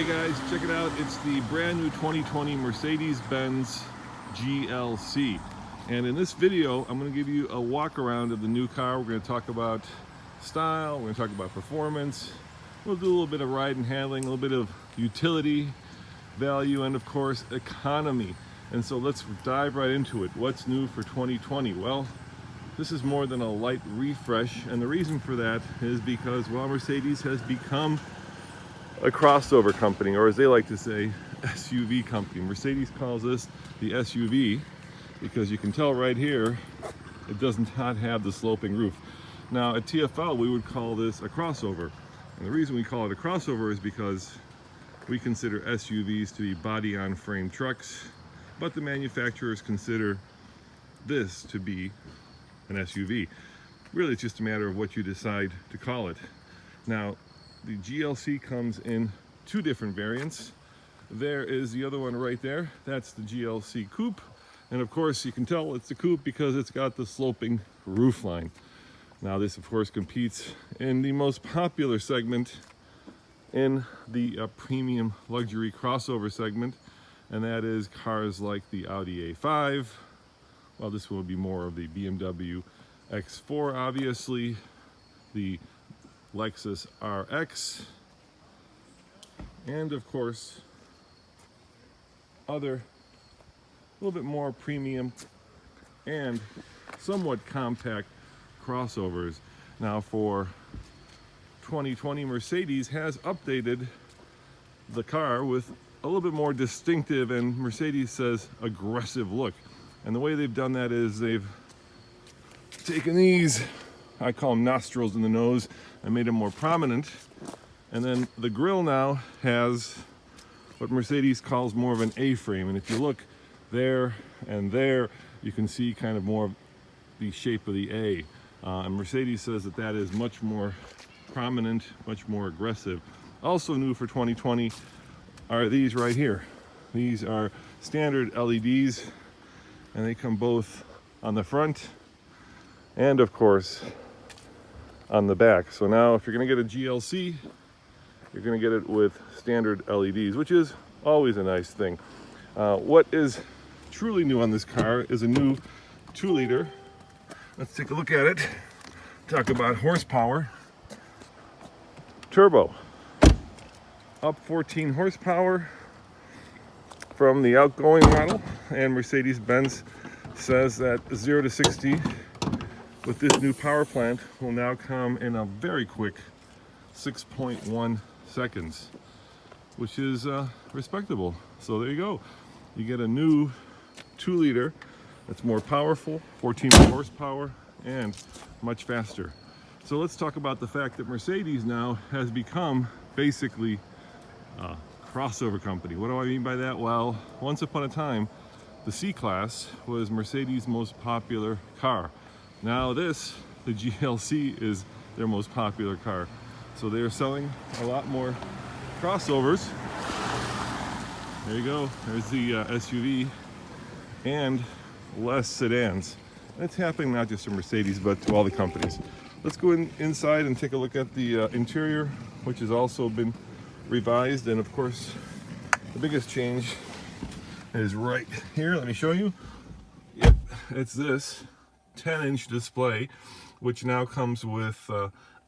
Hey guys, check it out. It's the brand new 2020 Mercedes-Benz GLC. And in this video, I'm going to give you a walk around of the new car. We're going to talk about style, we're going to talk about performance. We'll do a little bit of ride and handling, a little bit of utility, value, and of course, economy. And so let's dive right into it. What's new for 2020? Well, this is more than a light refresh. And the reason for that is because, well, Mercedes has become a crossover company, or as they like to say, SUV company. Mercedes calls this the SUV because you can tell right here it does not have the sloping roof. Now at TFL we would call this a crossover, and the reason we call it a crossover is because we consider SUVs to be body on frame trucks, but the manufacturers consider this to be an SUV. Really, it's just a matter of what you decide to call it. Now the GLC comes in two different variants. There is the other one right there. That's the GLC Coupe. And of course, you can tell it's the Coupe because it's got the sloping roofline. Now this, of course, competes in the most popular segment in the premium luxury crossover segment. And that is cars like the Audi A5. Well, this will be more of the BMW X4, obviously. The Lexus RX, and of course other a little bit more premium and somewhat compact crossovers. Now for 2020, Mercedes has updated the car with a little bit more distinctive, and Mercedes says aggressive look. And the way they've done that is they've taken these, I call them nostrils in the nose, and made them more prominent. And then the grille now has what Mercedes calls more of an A-frame. And if you look there and there, you can see kind of more of the shape of the A. And Mercedes says that that is much more prominent, much more aggressive. Also new for 2020 are these right here. These are standard LEDs, and they come both on the front and of course on the back. So now if you're going to get a GLC, you're going to get it with standard LEDs, which is always a nice thing. What is truly new on this car is a new 2-liter. Let's take a look at it. Talk about horsepower. Turbo. Up 14 horsepower from the outgoing model, and Mercedes-Benz says that 0 to 60 with this new power plant will now come in a very quick 6.1 seconds, which is respectable. So there you go. You get a new 2-liter that's more powerful, 14 horsepower, and much faster. So let's talk about the fact that Mercedes now has become basically a crossover company. What do I mean by that? Well, once upon a time, the C-Class was Mercedes' most popular car. Now this, the GLC, is their most popular car. So they're selling a lot more crossovers. There you go. There's the SUV, and less sedans. That's happening not just to Mercedes, but to all the companies. Let's go inside and take a look at the interior, which has also been revised. And of course, the biggest change is right here. Let me show you. Yep, it's this 10-inch display, which now comes with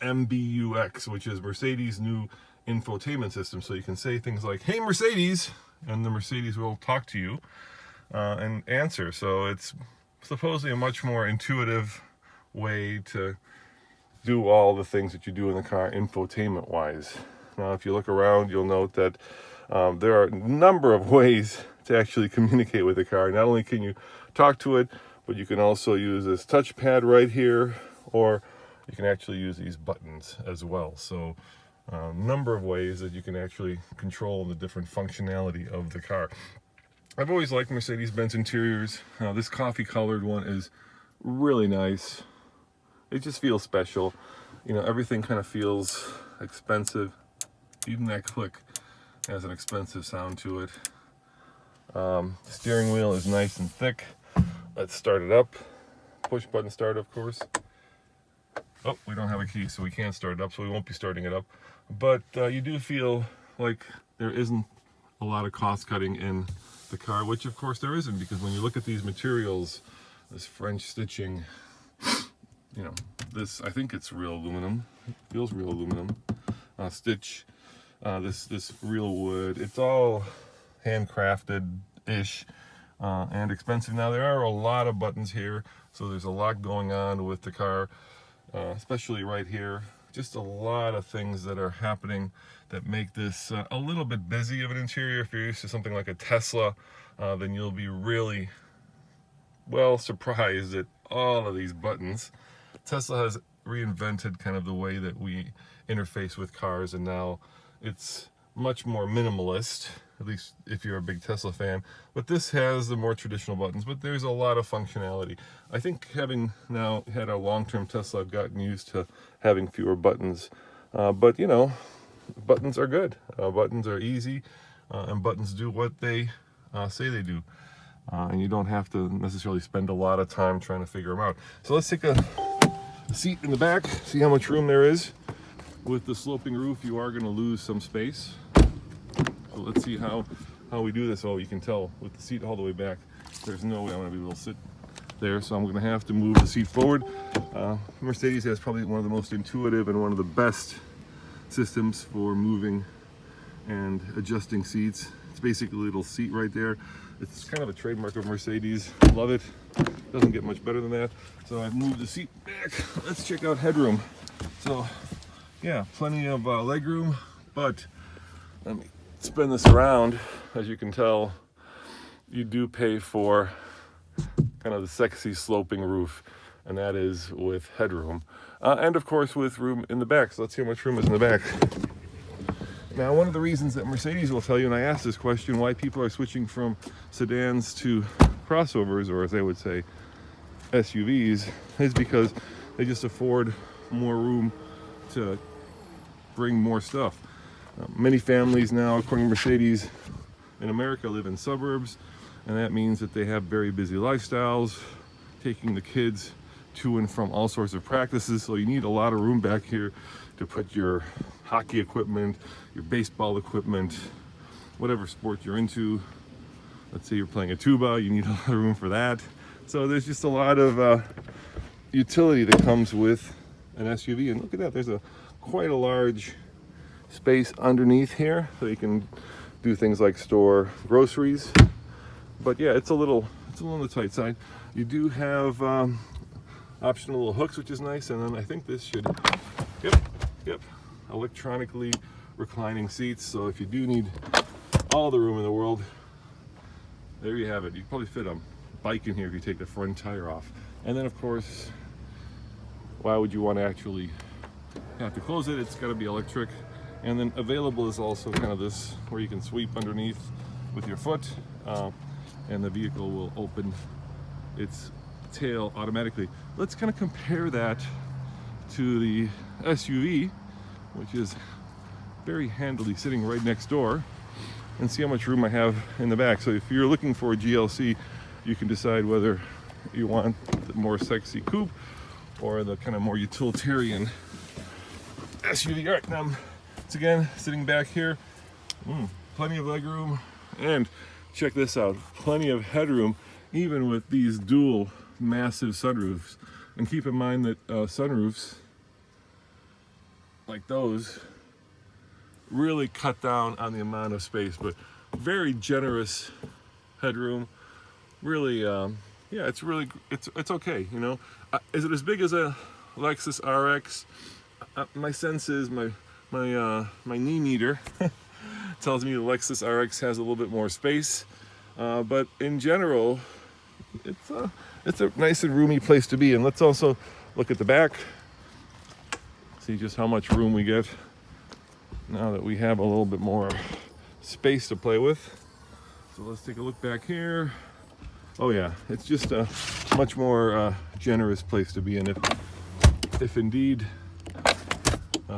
MBUX, which is Mercedes' new infotainment system. So you can say things like, "Hey Mercedes," and the Mercedes will talk to you and answer. So it's supposedly a much more intuitive way to do all the things that you do in the car infotainment wise. Now if you look around, you'll note that there are a number of ways to actually communicate with the car. Not only can you talk to it, but you can also use this touchpad right here, or you can actually use these buttons as well. So a number of ways that you can actually control the different functionality of the car. I've always liked Mercedes-Benz interiors. This coffee colored one is really nice. It just feels special. You know, everything kind of feels expensive. Even that click has an expensive sound to it. The steering wheel is nice and thick. Let's start it up. Push button start, of course. Oh, we don't have a key, so we can't start it up, so we won't be starting it up. But you do feel like there isn't a lot of cost cutting in the car, which of course there isn't, because when you look at these materials, this French stitching, you know, this, I think it's real aluminum, it feels real aluminum, stitch, this real wood, it's all handcrafted-ish and expensive. Now there are a lot of buttons here, so there's a lot going on with the car, especially right here. Just a lot of things that are happening that make this a little bit busy of an interior. If you're used to something like a Tesla, then you'll be really well surprised at all of these buttons. Tesla has reinvented kind of the way that we interface with cars, and now it's much more minimalist, at least if you're a big Tesla fan. But this has the more traditional buttons, but there's a lot of functionality. I think having now had a long-term Tesla, I've gotten used to having fewer buttons. But you know, buttons are good. Buttons are easy, and buttons do what they say they do. And you don't have to necessarily spend a lot of time trying to figure them out. So let's take a seat in the back, see how much room there is. With the sloping roof, you are going to lose some space. So let's see how we do this. Oh, you can tell with the seat all the way back, there's no way I'm going to be able to sit there, so I'm going to have to move the seat forward. Mercedes has probably one of the most intuitive and one of the best systems for moving and adjusting seats. It's basically a little seat right there. It's kind of a trademark of Mercedes. Love it. Doesn't get much better than that. So I've moved the seat back. Let's check out headroom. So yeah, plenty of leg room, but let me spin this around. As you can tell, you do pay for kind of the sexy sloping roof, and that is with headroom. And of course with room in the back. So let's see how much room is in the back. Now, one of the reasons that Mercedes will tell you, and I asked this question, why people are switching from sedans to crossovers, or as they would say, SUVs, is because they just afford more room to bring more stuff. Many families now, according to Mercedes, in America live in suburbs, and that means that they have very busy lifestyles, taking the kids to and from all sorts of practices, so you need a lot of room back here to put your hockey equipment, your baseball equipment, whatever sport you're into. Let's say you're playing a tuba, you need a lot of room for that. So there's just a lot of utility that comes with an SUV. And look at that, there's quite a large space underneath here, so you can do things like store groceries. But yeah, it's a little on the tight side. You do have optional little hooks, which is nice, and then I think this should, yep, electronically reclining seats. So if you do need all the room in the world, there you have it. You can probably fit a bike in here if you take the front tire off. And then of course, why would you want to actually have to close it? It's got to be electric. And then available is also kind of this, where you can sweep underneath with your foot, and the vehicle will open its tail automatically. Let's kind of compare that to the SUV, which is very handily sitting right next door, and see how much room I have in the back. So if you're looking for a GLC, you can decide whether you want the more sexy coupe or the kind of more utilitarian SUV. All right, now once again, sitting back here, plenty of leg room, and check this out, plenty of headroom, even with these dual massive sunroofs. And keep in mind that sunroofs like those really cut down on the amount of space, but very generous headroom. Really, yeah, it's okay, you know. Is it as big as a Lexus RX? My sense is my knee meter tells me the Lexus RX has a little bit more space, but in general, it's a nice and roomy place to be. And let's also look at the back, see just how much room we get now that we have a little bit more space to play with. So let's take a look back here. Oh yeah, it's just a much more generous place to be in. If indeed,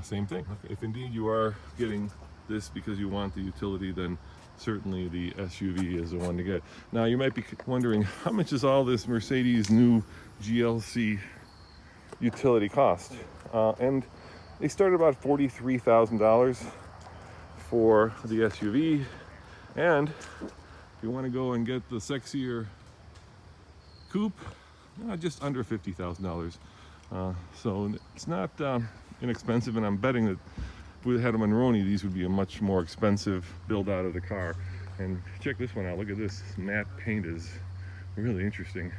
same thing. If indeed you are getting this because you want the utility, then certainly the SUV is the one to get. Now you might be wondering, how much is all this Mercedes new GLC utility cost? And they start about $43,000. for the SUV. And if you want to go and get the sexier coupe, just under $50,000. So it's not inexpensive, and I'm betting that if we had a Monroney, these would be a much more expensive build out of the car. And check this one out. Look at this matte paint, is really interesting.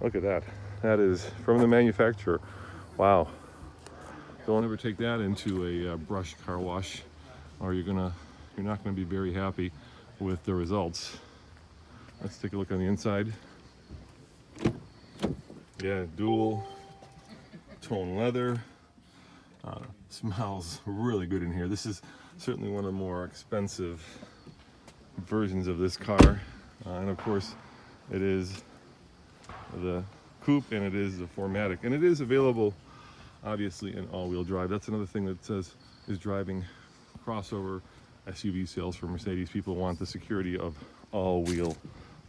Look at that. That is from the manufacturer. Wow. Don't ever take that into a brush car wash, or you're not gonna be very happy with the results. Let's take a look on the inside. Yeah, dual tone leather. Smells really good in here. This is certainly one of the more expensive versions of this car. And of course, it is the coupe and it is the 4MATIC. And it is available, obviously, in all-wheel drive. That's another thing that says is driving crossover SUV sales for Mercedes. People want the security of all-wheel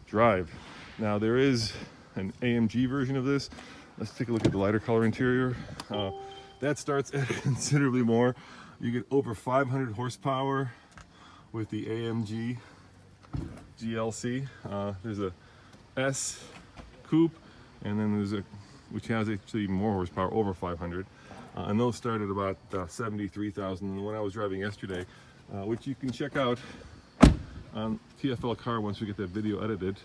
drive. Now, there is an AMG version of this. Let's take a look at the lighter color interior. That starts at considerably more. You get over 500 horsepower with the AMG GLC. There's a S coupe, and then there's a which has actually more horsepower, over 500. And those start at about 73,000. When I was driving yesterday, which you can check out on TFL Car once we get that video edited,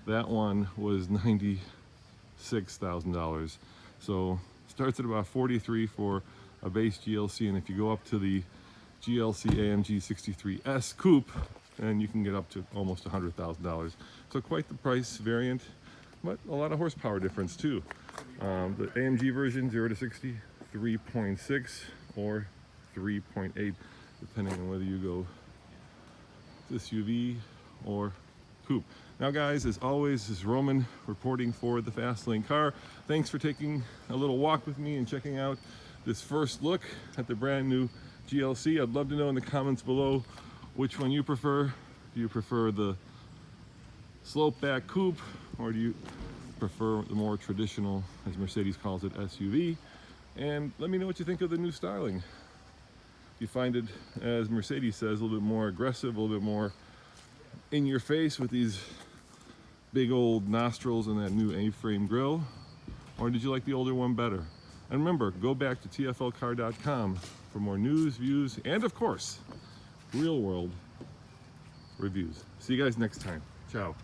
that one was $96,000. So starts at about 43 for a base GLC, and if you go up to the GLC AMG 63S Coupe, then you can get up to almost $100,000. So quite the price variant, but a lot of horsepower difference too. The AMG version 0 to 60, 3.6 or 3.8, depending on whether you go SUV or coupe. Now guys, as always, this is Roman reporting for the Fast Lane Car. Thanks for taking a little walk with me and checking out this first look at the brand new GLC. I'd love to know in the comments below which one you prefer. Do you prefer the slope back coupe, or do you prefer the more traditional, as Mercedes calls it, SUV? And let me know what you think of the new styling. You find it, as Mercedes says, a little bit more aggressive, a little bit more in your face with these big old nostrils and that new A-frame grille? Or did you like the older one better? And remember, go back to tflcar.com for more news, views, and of course, real world reviews. See you guys next time. Ciao.